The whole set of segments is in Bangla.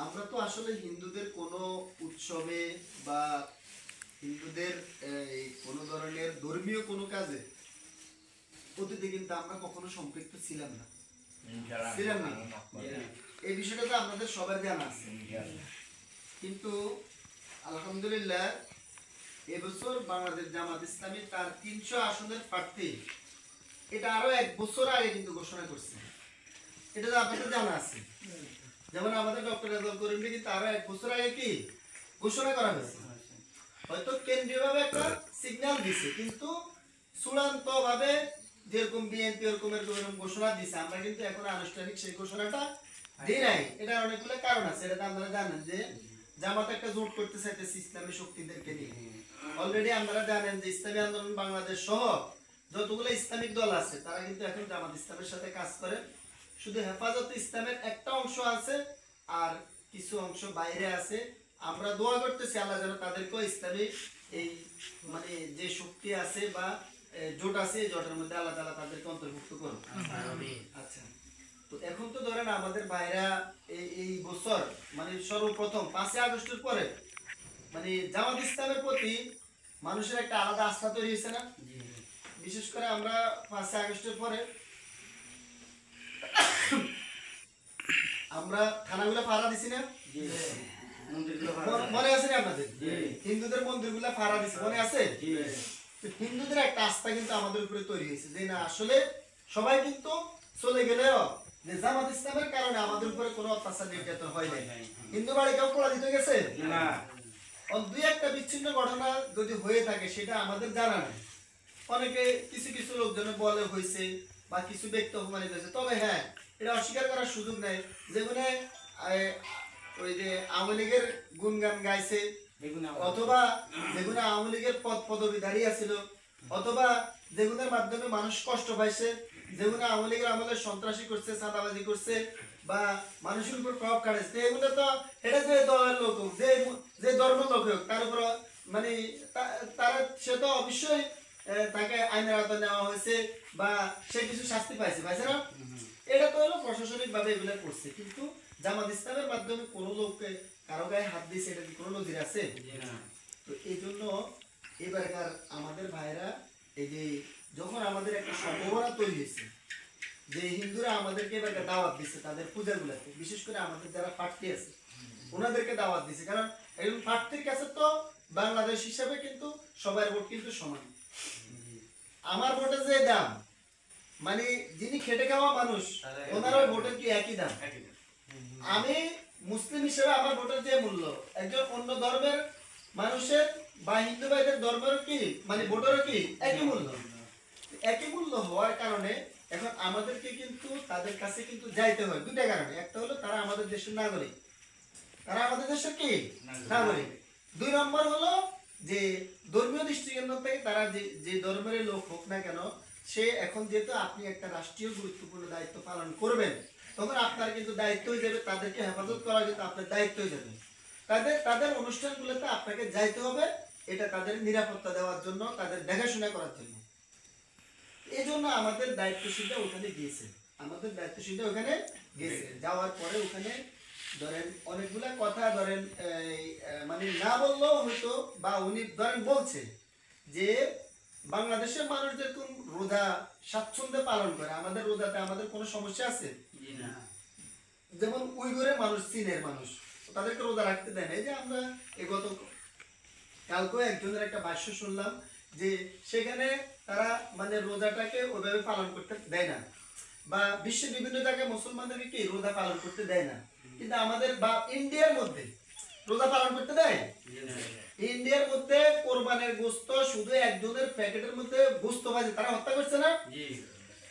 আমরা তো আসলে হিন্দুদের কোনো উৎসবে বা হিন্দুদের কোনো ধরনের ধর্মীয় কোনো কাজে অতীতে কিন্তু আমরা কখনো সম্পৃক্ত ছিলাম না, ছিলাম না। এই বিষয়টা তো আপনাদের সবার জানা আছে। কিন্তু আলহামদুলিল্লাহ এবছর বাংলাদেশ জামাত ইসলামী তার 300 আসনের প্রার্থী এটা আরো 1 বছর আগে কিন্তু ঘোষণা করছে। এটা তো আপনাদের জানা আছে। যেমন আমাদের ডক্টর রেজাউল করিম কিন্তু আরো 1 বছর আগে কি ঘোষণা করা হয়েছে। হয়তো কেন্দ্রীয়ভাবে একটা সিগন্যাল দিছে, কিন্তু চূড়ান্ত ভাবে যেরকম বিএনপি এরকম ঘোষণা দিছে, আমরা কিন্তু এখন আনুষ্ঠানিক সেই ঘোষণাটা দিই নাই। এটা অনেকগুলো কারণ আছে, এটা আপনারা জানেন যে জামাত একটা জোট করতে চাইতেছে ইসলামী শক্তিদেরকে নিয়ে। অলরেডি আপনারা জানেন যে ইসলামী আন্দোলন বাংলাদেশ সহ যতগুলো ইসলামিক দল আছে তারা কিন্তু এখন জামাত ইসলামের সাথে কাজ করে। শুধু হেফাজত ইসলামের একটা অংশ আছে আর কিছু অংশ বাইরে আছে। আমরা দোয়া করতেছি আল্লাহ যেন তাদেরকেও ইসলামী এই মানে যে শক্তি আছে বা জোট আছে এই জোটের মধ্যে আল্লাহ তাআলা তাদেরকে অন্তর্ভুক্ত করুন। আচ্ছা, তো এখন তো ধরেন আমাদের ভাইরা এই বছর মানে সর্বপ্রথম 5 আগস্টের পরে মানে জামাত ইসলামের প্রতি মানুষের একটা আলাদা আস্থা তৈরি হয়েছে না? বিশেষ করে আমরা 5 আগস্টের পরে আমরা থানাগুলো পাহারা দিছি না? মনে আছে না আপনাদের? হিন্দুদের মন্দিরগুলো পাহারা দিছি, মনে আছে? হিন্দুদের একটা আস্থা কিন্তু আমাদের উপরে তৈরি হয়েছে যে না আসলে সবাই কিন্তু চলে গেলেও যে জামাত ইসলামের কারণে আমাদের উপরে কোনো অত্যাচার নির্যাতন হয় নাই। হিন্দু বাড়ি কেউ পোড়া দিতে গেছে না। দুই একটা বিচ্ছিন্ন ঘটনা যদি হয়ে থাকে সেটা আমাদের জানা নেই। অনেকে কিছু কিছু লোকজন বলে হয়েছে বা কিছু ব্যক্তি অপমানিত হয়েছে, তবে হ্যাঁ এটা অস্বীকার করার সুযোগ নেই। যেগুলো ওই যে আওয়ামী লীগের গুণগান গাইছে, অথবা যেগুলো আওয়ামী লীগের পদবিধারী আছিল, অথবা যেগুলোর মাধ্যমে মানুষ কষ্ট পাইছে, যেগুলো আওয়ামী লীগের আমলে সন্ত্রাসী করছে, চাঁদাবাজি করছে বা মানুষের উপর প্রভাব খাটাইছে, এগুলো তো এটা যে দলের লোক হোক, যে ধর্মের লোক হোক, তার উপর মানে তারা সে তো অবশ্যই তাকে আইনের আওতায় নেওয়া হয়েছে বা সে কিছু শাস্তি পাইছে, পাইছে না? এটা তো হলো প্রশাসনিক ভাবে এগুলো করছে। কিন্তু জামাত ইসলামের মাধ্যমে কোন লোককে কারো গায়ে হাত দিয়েছে এটা কি কোনো নজির আছে? তো এই জন্য এবারকার আমাদের ভাইরা এই যে যখন আমাদের একটা সম্ভাবনা তৈরি হয়েছে যে হিন্দুরা আমাদেরকে এবারকার দাওয়াত দিচ্ছে তাদের পূজাগুলোতে, বিশেষ করে আমাদের যারা প্রার্থী আছে ওনাদেরকে দাওয়াত দিচ্ছে। কারণ একজন প্রার্থীর কাছে তো বাংলাদেশ হিসাবে কিন্তু সবার ভোট কিন্তু সমান। আমার ভোটের যে দাম মানে যিনি খেটে খাওয়া মানুষ ওনারও ভোটের কি একই দাম। আমি মুসলিম হিসেবে আমার ভোটের যে মূল্য একজন অন্য ধর্মের মানুষের বা হিন্দু ভাইদের ধর্মের কি মানে ভোটেরও কি একই মূল্য। একই মূল্য হওয়ার কারণে এখন আমাদেরকে কিন্তু তাদের কাছে কিন্তু যাইতে হয় দুইটা কারণে। একটা হলো তারা আমাদের দেশের নাগরিক, তারা আমাদের দেশের কি নাগরিক। 2 নম্বর হলো যে ধর্মীয় দৃষ্টিকেন্দ্র থেকে তারা যে ধর্মের লোক হোক না কেন, সে এখন যেহেতু আপনি একটা রাষ্ট্রীয় গুরুত্বপূর্ণ দায়িত্ব পালন করবেন তখন আপনার কিন্তু দায়িত্ব হয়ে যাবে তাদেরকে হেফাজত করা, কিন্তু আপনার দায়িত্ব হয়ে যাবে তাদের অনুষ্ঠানগুলোতে আপনাকে যাইতে হবে, এটা তাদের নিরাপত্তা দেওয়ার জন্য, তাদের দেখাশোনা করার জন্য। এই জন্য আমাদের দায়িত্বশীলটা ওখানে গিয়েছে, আমাদের দায়িত্বশীলটা ওখানে গেছে। যাওয়ার পরে ওখানে ধরেন অনেকগুলা কথা ধরেন মানে না বললেও হয়তো বা উনি ধরেন বলছে যে বাংলাদেশের মানুষ যেরকম রোজা স্বাচ্ছন্দ্যে পালন করে আমাদের রোজাতে আমাদের কোনো সমস্যা আছে? যেমন উইগুরের মানুষ, চীনের মানুষ, তাদেরকে রোজা রাখতে দেয় না। এই যে আমরা গত কালকেও একজনের একটা ভাষ্য শুনলাম যে সেখানে তারা মানে রোজাটাকে ওইভাবে পালন করতে দেয় না, বা বিশ্বের বিভিন্ন জায়গায় মুসলমানদেরকে কি রোজা পালন করতে দেয় না। কিন্তু আমাদের বা ইন্ডিয়ার মধ্যে রোজা পালন করতে দেয়। ইন্ডিয়ার মধ্যে কোরবানের গোশত শুধু একজনের প্যাকেটের মধ্যে গোশত ভাজে তারা হত্যা করছে না?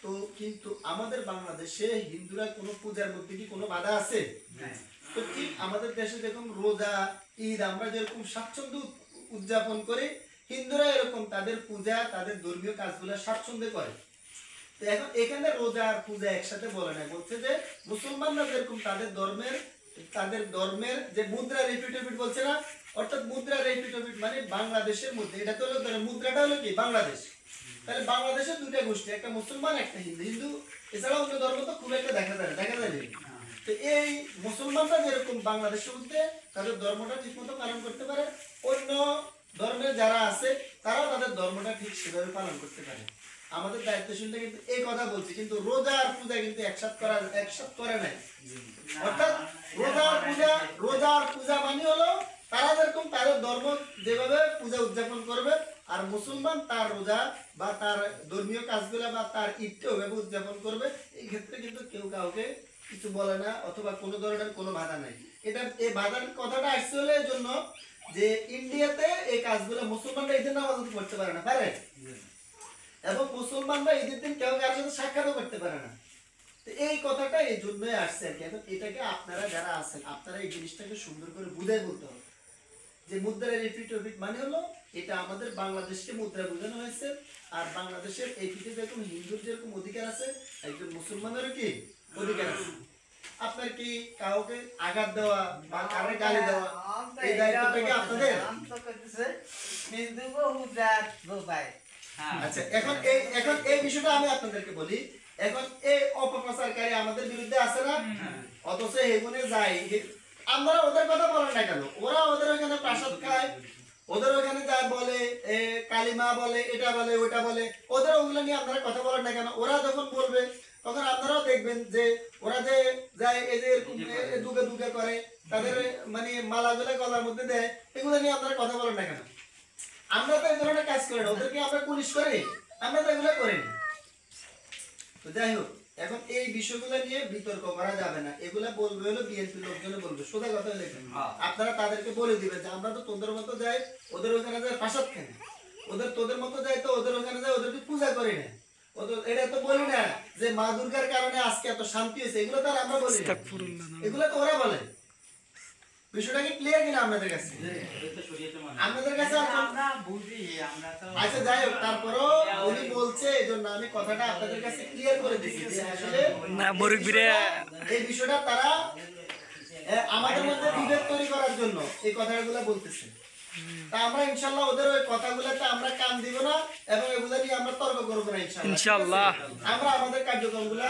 তো কিন্তু আমাদের বাংলাদেশে হিন্দুরা কোনো পূজার মধ্যে কি কোনো বাধা আছে? তো ঠিক আমাদের দেশে যেরকম রোজা ঈদ আমরা যেরকম স্বাচ্ছন্দ্য উদযাপন করি, হিন্দুরা এরকম তাদের পূজা তাদের ধর্মীয় কাজগুলো স্বাচ্ছন্দ্যে করে। তো এখন এখানে রোজা আর পূজা একসাথে বলে না, বলছে যে মুসলমানরা যেরকম তাদের ধর্মের যে মুদ্রা রিপিট বলছে না, অর্থাৎ মুদ্রা রিপিট মানে বাংলাদেশের মধ্যে এটা তো হলো মুদ্রাটা হলো কি বাংলাদেশ। তাহলে বাংলাদেশের দুইটা গোষ্ঠী, একটা মুসলমান একটা হিন্দু, হিন্দু এছাড়া অন্য ধর্ম তো খুব একটা দেখা যায়। তো এই মুসলমানরা যেরকম বাংলাদেশের মধ্যে তাদের ধর্মটা ঠিক মতো পালন করতে পারে, অন্য ধর্মের যারা আছে তারাও তাদের ধর্মটা ঠিক সেভাবে পালন করতে পারে। আমাদের দায়িত্বশীলটা কিন্তু এই কথা বলছি, কিন্তু রোজা আর পূজা কিন্তু একসাথ করে নাই। অর্থাৎ রোজা আর পূজা মানে হলো তারা যেরকম তাদের ধর্ম যেভাবে পূজা উদযাপন করবে, আর মুসলমান তার রোজা বা তার ধর্মীয় কাজগুলো বা তার ঈদটা ওইভাবে উদযাপন করবে। এই ক্ষেত্রে কিন্তু কেউ কাউকে কিছু বলে না, অথবা কোনো ধরনের কোনো বাধা নাই। এই বাধার কথাটা আসছে হলো এই জন্য যে ইন্ডিয়াতে এই কাজগুলো মুসলমানরা ঈদের নামাজ করতে পারে না, পারে, এবং মুসলমানরা ঈদের দিন কেউ কারোর সাথে সাক্ষাৎও করতে পারে না। এই কথাটা এই জন্যই আসছে আর কি। এখন এটাকে আপনারা যারা আছেন আপনারা এই জিনিসটাকে সুন্দর করে বুঝাই বলতে হবে যে মুদ্রার এই ফিট মানে হলো এটা আমাদের বাংলাদেশকে মুদ্রা বোঝানো হয়েছে। আর বাংলাদেশের এই ফিটে যেরকম হিন্দুর যেরকম অধিকার আছে, একজন মুসলমানেরও কি অধিকার আছে। আপনার কি কাউকে আঘাত দেওয়া বা কারো গালি দেওয়া এই দায়িত্বটা কি আপনাদের? আচ্ছা, এখন এই বিষয়টা আমি আপনাদেরকে বলি। এখন এই অপপ্রচারকারী আমাদের বিরুদ্ধে আছে না, অথচ এগুনে যায়, আমরা ওদের কথা বলেন না কেন? ওরা ওদের ওখানে প্রাসাদ খায়, ওদের ওখানে যা বলে কালিমা বলে, এটা বলে ওটা বলে, ওদের ওগুলো নিয়ে আপনারা কথা বলেন না কেন? ওরা যখন বলবে তখন আপনারাও দেখবেন যে ওরা যে যায় এই যে দুগে দুগে করে তাদের মানে মালাগুলো গলার মধ্যে দেয়, এগুলো নিয়ে আপনারা কথা বলেন না কেন? আমরা তো এই ধরনের কাজ করি না, ওদেরকে আমরা পুলিশ করি, আমরা তো এগুলো করি না। তো যাই হোক, এখন এই বিষয়গুলো নিয়ে বিতর্ক করা যাবে না। এগুলা বলবে হলো বিএনপি লোকজনে বলবে, সোজা কথা হলো আপনারা তাদেরকে বলে দিবেন যে আমরা তো তোদের মতো যাই, ওদের ওখানে যাই প্রাসাদ খাই, তোদের মতো যাই তো ওদের ওখানে যাই, ওদেরকে পূজা করি না, এটা তো বলি না যে মা দুর্গার কারণে আজকে এত শান্তি হয়েছে, এগুলো তো আর আমরা বলি না, এগুলো তো ওরা বলে। বিষয়টা কি ক্লিয়ার কিনা আপনাদের কাছে? আপনাদের কাছে আচ্ছা, যাই হোক, তারপরও উনি বলছে এই জন্য আমি কথাটা আপনাদের কাছে ক্লিয়ার করে দিচ্ছি যে আসলে এই বিষয়টা তারা আমাদের মধ্যে বিভেদ তৈরি করার জন্য এই কথাগুলো বলতেছে। তা আমরা ইনশাআল্লাহ ওদের ওই কথাগুলোতে আমরা কান দিব না এবং এগুলা নিয়ে আমরা তর্ক করবো না ইনশাআল্লাহ। আমরা আমাদের কার্যক্রমগুলো